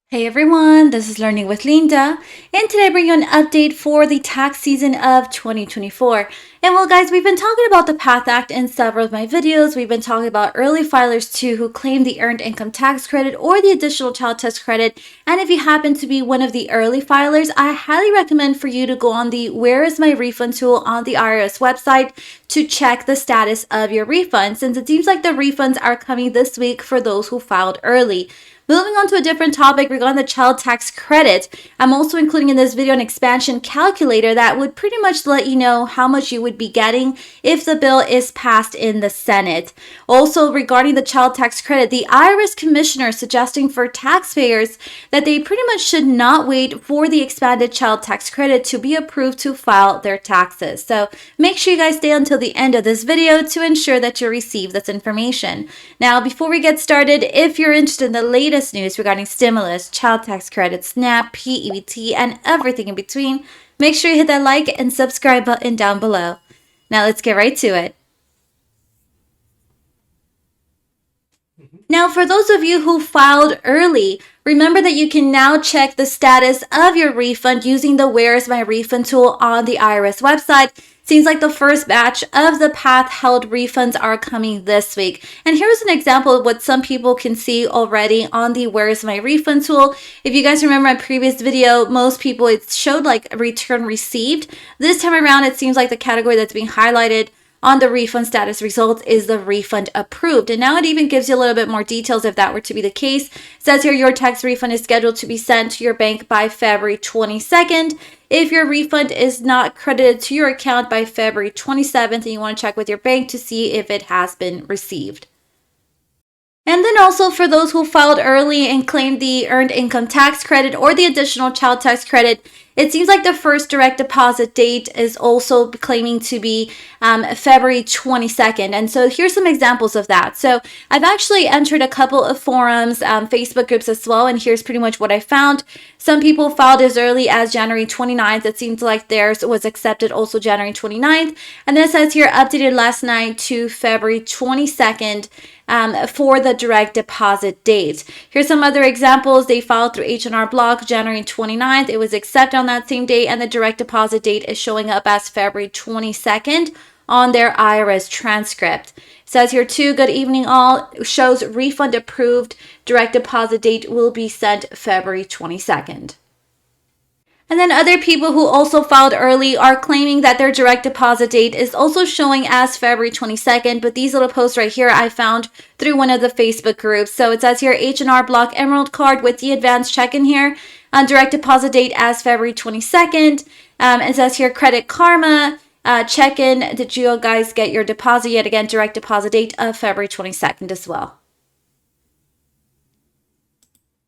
Hey everyone, this is Learning with Linda, and today I bring you an update for the tax season of 2024. And well guys, we've been talking about the PATH Act in several of my videos. We've been talking about early filers too who claim the Earned Income Tax Credit or the Additional Child Tax Credit. And if you happen to be one of the early filers, I highly recommend for you to go on the Where is My Refund tool on the IRS website to check the status of your refund, since it seems like the refunds are coming this week for those who filed early. Moving on to a different topic regarding the child tax credit, I'm also including in this video an expansion calculator that would pretty much let you know how much you would be getting if the bill is passed in the Senate. Also, regarding the child tax credit, the IRS Commissioner is suggesting for taxpayers that they pretty much should not wait for the expanded child tax credit to be approved to file their taxes. So make sure you guys stay until the end of this video to ensure that you receive this information. Now, before we get started, if you're interested in the latest news regarding stimulus, child tax credit, SNAP, PEBT, and everything in between, make sure you hit that like and subscribe button down below. Now let's get right to it. Now, for those of you who filed early, remember that you can now check the status of your refund using the Where is My Refund tool on the IRS website. Seems like the first batch of the PATH held refunds are coming this week. And here's an example of what some people can see already on the Where is My Refund tool. If you guys remember my previous video, most people, it showed like return received. This time around, it seems like the category that's being highlighted on the refund status results is the refund approved. And now it even gives you a little bit more details if that were to be the case. It says here your tax refund is scheduled to be sent to your bank by February 22nd. If your refund is not credited to your account by February 27th, and you want to check with your bank to see if it has been received. And then also for those who filed early and claimed the Earned Income Tax Credit or the Additional Child Tax Credit, it seems like the first direct deposit date is also claiming to be February 22nd. And so here's some examples of that. So I've actually entered a couple of forums, Facebook groups as well, and here's pretty much what I found. Some people filed as early as January 29th. It seems like theirs was accepted also January 29th. And then it says here updated last night to February 22nd. For the direct deposit date. Here's some other examples. They filed through H&R Block January 29th. It was accepted on that same day, and the direct deposit date is showing up as February 22nd on their IRS transcript. It says here too, good evening all, shows refund approved. Direct deposit date will be sent February 22nd. And then other people who also filed early are claiming that their direct deposit date is also showing as February 22nd. But these little posts right here I found through one of the Facebook groups. So it says here H&R Block Emerald card with the advanced check-in here. Direct deposit date as February 22nd. It says here Credit Karma check-in. Did you guys get your deposit yet? Again, direct deposit date of February 22nd as well.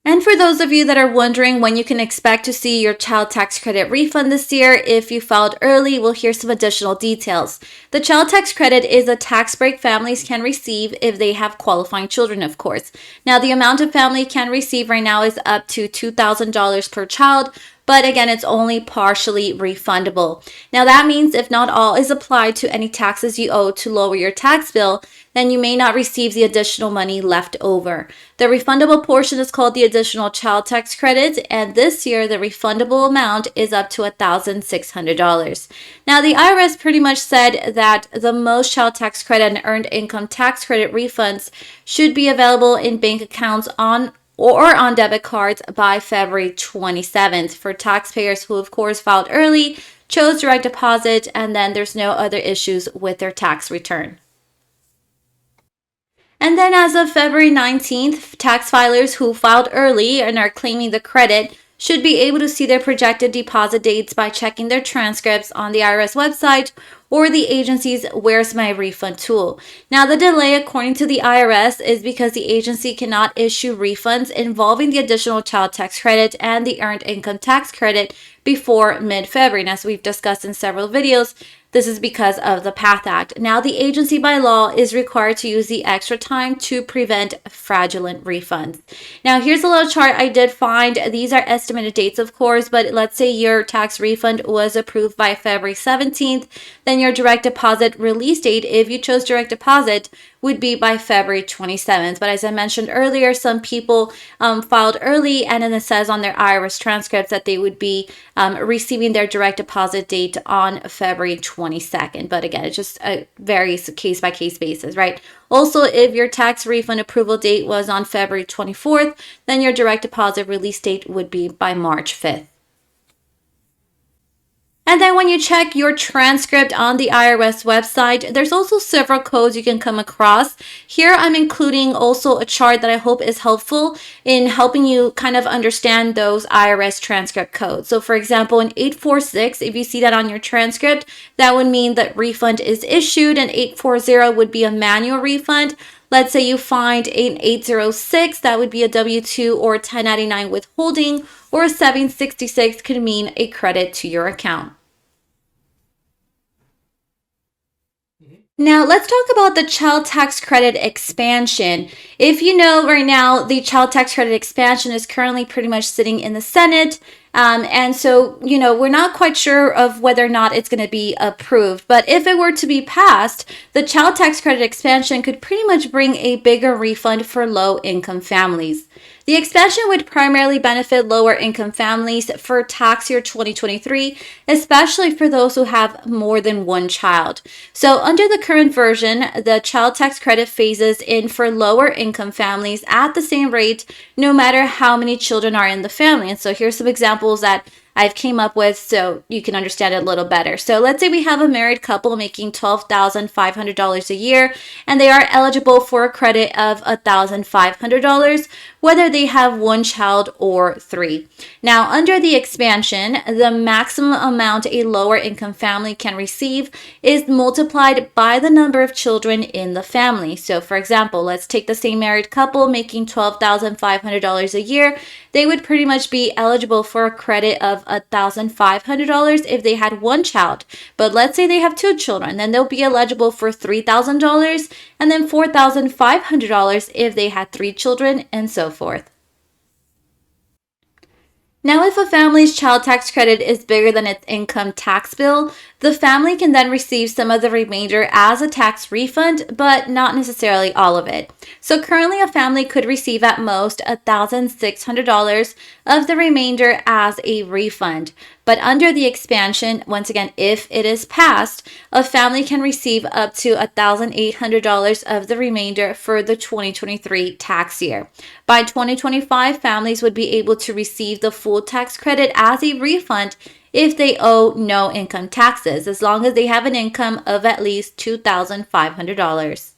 And for those of you that are wondering when you can expect to see your child tax credit refund this year, if you filed early, we'll hear some additional details. The child tax credit is a tax break families can receive if they have qualifying children, of course. Now, the amount a family can receive right now is up to $2,000 per child. But again, it's only partially refundable. Now that means if not all is applied to any taxes you owe to lower your tax bill, then you may not receive the additional money left over. The refundable portion is called the Additional Child Tax Credit, and this year the refundable amount is up to $1,600. Now the IRS pretty much said that the most child tax credit and earned income tax credit refunds should be available in bank accounts on debit cards by February 27th for taxpayers who, of course, filed early, chose direct deposit, and then there's no other issues with their tax return. And then as of February 19th, tax filers who filed early and are claiming the credit should be able to see their projected deposit dates by checking their transcripts on the IRS website or the agency's Where's My Refund tool. Now, the delay, according to the IRS, is because the agency cannot issue refunds involving the Additional Child Tax Credit and the Earned Income Tax Credit before mid-February. And as we've discussed in several videos, this is because of the PATH Act. Now, the agency by law is required to use the extra time to prevent fraudulent refunds. Now, here's a little chart I did find. These are estimated dates, of course, but let's say your tax refund was approved by February 17th. Then your direct deposit release date, if you chose direct deposit, would be by February 27th. But as I mentioned earlier, some people filed early, and then it says on their IRS transcripts that they would be receiving their direct deposit date on February 22nd. But again, it just varies case by case basis, right? Also, if your tax refund approval date was on February 24th, then your direct deposit release date would be by March 5th. And then when you check your transcript on the IRS website, there's also several codes you can come across. Here I'm including also a chart that I hope is helpful in helping you kind of understand those IRS transcript codes. So for example, in 846, if you see that on your transcript, that would mean that refund is issued, and 840 would be a manual refund. Let's say you find an 806, that would be a W-2 or 1099 withholding, or a 766 could mean a credit to your account. Now, let's talk about the child tax credit expansion. If you know right now, the child tax credit expansion is currently pretty much sitting in the Senate. And so, we're not quite sure of whether or not it's going to be approved. But if it were to be passed, the child tax credit expansion could pretty much bring a bigger refund for low-income families. The expansion would primarily benefit lower income families for tax year 2023, especially for those who have more than one child. So under the current version, the child tax credit phases in for lower income families at the same rate, no matter how many children are in the family. And so here's some examples that I've came up with so you can understand it a little better. So let's say we have a married couple making $12,500 a year, and they are eligible for a credit of $1,500, whether they have one child or three. Now, under the expansion, the maximum amount a lower income family can receive is multiplied by the number of children in the family. So for example, let's take the same married couple making $12,500 a year. They would pretty much be eligible for a credit of $1,500 if they had one child. But let's say they have two children, then they'll be eligible for $3,000 and then $4,500 if they had three children, and so forth. Now, if a family's child tax credit is bigger than its income tax bill, the family can then receive some of the remainder as a tax refund, but not necessarily all of it. So currently, a family could receive at most $1,600 of the remainder as a refund. But under the expansion, once again, if it is passed, a family can receive up to $1,800 of the remainder for the 2023 tax year. By 2025, families would be able to receive the full tax credit as a refund if they owe no income taxes, as long as they have an income of at least $2,500.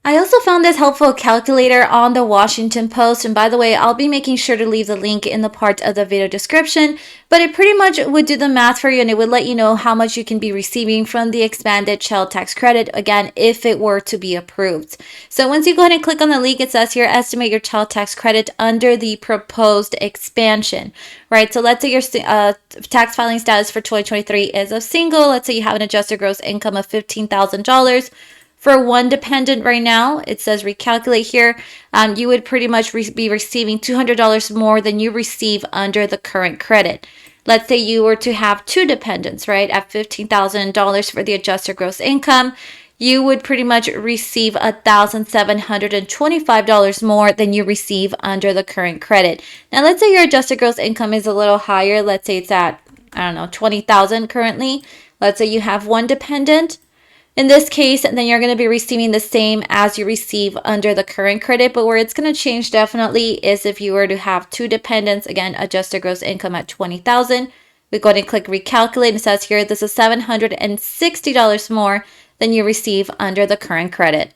I also found this helpful calculator on the Washington Post, and by the way, I'll be making sure to leave the link in the part of the video description, but it pretty much would do the math for you, and it would let you know how much you can be receiving from the expanded child tax credit, again, if it were to be approved. So once you go ahead and click on the link, it says here, estimate your child tax credit under the proposed expansion, right? So let's say your tax filing status for 2023 is a single. Let's say you have an adjusted gross income of $15,000. For one dependent right now, it says recalculate here, you would pretty much be receiving $200 more than you receive under the current credit. Let's say you were to have two dependents, right, at $15,000 for the adjusted gross income, you would pretty much receive $1,725 more than you receive under the current credit. Now, let's say your adjusted gross income is a little higher. Let's say it's at, $20,000 currently. Let's say you have one dependent. In this case, then you're going to be receiving the same as you receive under the current credit, but where it's going to change definitely is if you were to have two dependents, again, adjusted gross income at $20,000. We go ahead and click recalculate, and it says here, this is $760 more than you receive under the current credit.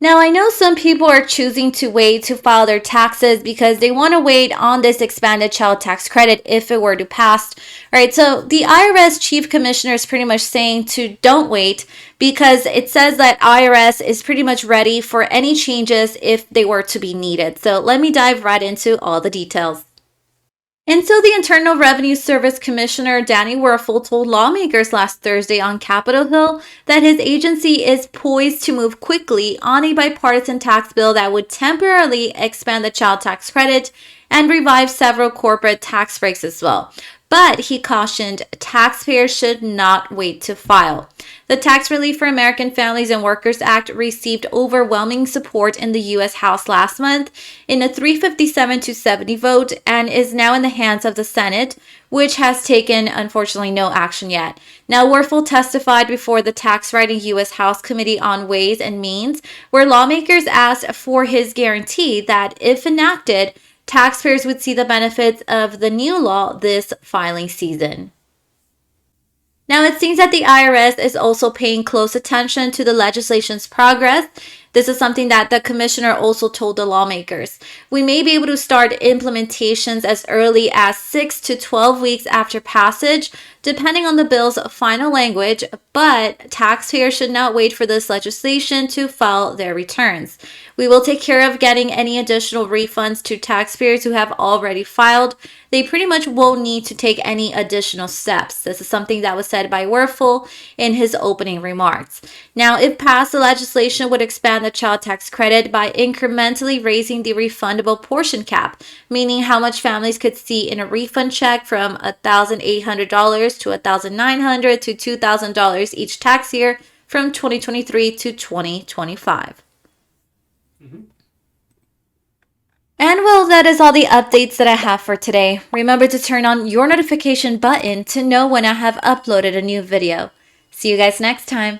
Now, I know some people are choosing to wait to file their taxes because they want to wait on this expanded child tax credit if it were to pass. All right, so the IRS Chief Commissioner is pretty much saying to don't wait because it says that IRS is pretty much ready for any changes if they were to be needed. So let me dive right into all the details. And so the Internal Revenue Service Commissioner Danny Werfel told lawmakers last Thursday on Capitol Hill that his agency is poised to move quickly on a bipartisan tax bill that would temporarily expand the child tax credit and revived several corporate tax breaks as well. But he cautioned taxpayers should not wait to file. The Tax Relief for American Families and Workers Act received overwhelming support in the U.S. House last month in a 357 to 70 vote and is now in the hands of the Senate, which has taken, unfortunately, no action yet. Now, Werfel testified before the Tax Writing U.S. House Committee on Ways and Means, where lawmakers asked for his guarantee that, if enacted, taxpayers would see the benefits of the new law this filing season. Now, it seems that the IRS is also paying close attention to the legislation's progress. This is something that the commissioner also told the lawmakers. We may be able to start implementations as early as 6 to 12 weeks after passage, depending on the bill's final language, but taxpayers should not wait for this legislation to file their returns. We will take care of getting any additional refunds to taxpayers who have already filed. They pretty much won't need to take any additional steps. This is something that was said by Werfel in his opening remarks. Now, if passed, the legislation would expand the child tax credit by incrementally raising the refundable portion cap, meaning how much families could see in a refund check from $1,800 to $1,900 to $2,000 each tax year from 2023 to 2025. And well, that is all the updates that I have for today. Remember to turn on your notification button to know when I have uploaded a new video. See you guys next time.